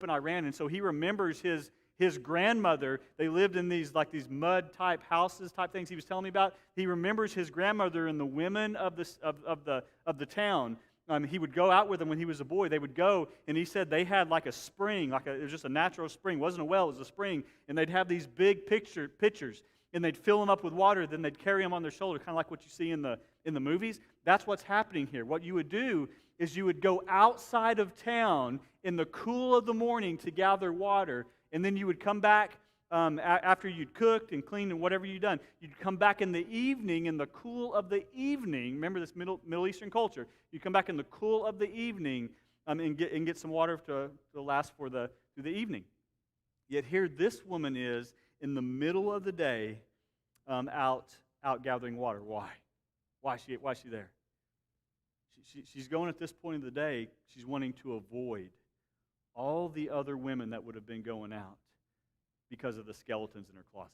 in Iran, and so he remembers his grandmother. They lived in these mud type houses type things he was telling me about. He remembers his grandmother and the women of the town. He would go out with them when he was a boy. They would go, and he said they had like a spring, it was just a natural spring. It wasn't a well, it was a spring. And they'd have these big pitchers, and they'd fill them up with water. Then they'd carry them on their shoulder, kind of like what you see in the movies. That's what's happening here. What you would do is you would go outside of town in the cool of the morning to gather water, and then you would come back after you'd cooked and cleaned and whatever you'd done. You'd come back in the evening, in the cool of the evening. Remember this Middle Eastern culture. You'd come back in the cool of the evening and get some water to last through the evening. Yet here this woman is in the middle of the day out gathering water. Why? Why is she there? She's going at this point of the day, she's wanting to avoid all the other women that would have been going out because of the skeletons in her closet.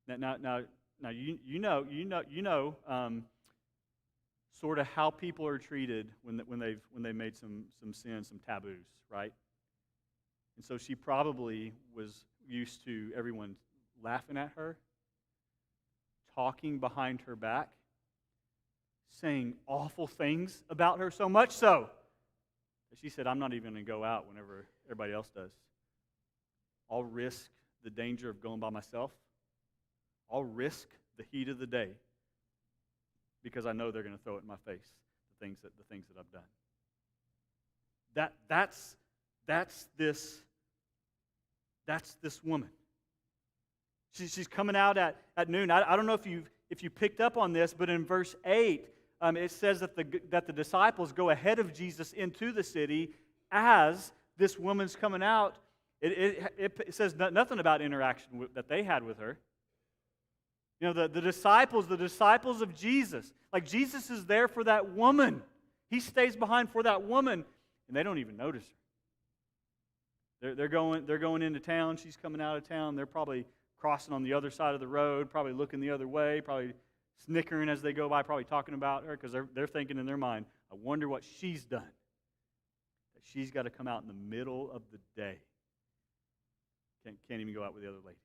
Now you know sort of how people are treated when they've made some sins, some taboos, right? And so she probably was used to everyone laughing at her, talking behind her back, saying awful things about her, so much so that she said, I'm not even going to go out whenever everybody else does. I'll risk the danger of going by myself. I'll risk the heat of the day because I know they're going to throw it in my face, the things that I've done. That's this woman. She's coming out at noon. I don't know if you picked up on this, but in verse 8, it says that the disciples go ahead of Jesus into the city as this woman's coming out. It says nothing about interaction that they had with her. You know, the disciples of Jesus, like Jesus is there for that woman. He stays behind for that woman, and they don't even notice her. They're going into town. She's coming out of town. They're probably crossing on the other side of the road, probably looking the other way, probably snickering as they go by, probably talking about her because they're thinking in their mind, I wonder what she's done. That she's got to come out in the middle of the day. Can't even go out with the other ladies.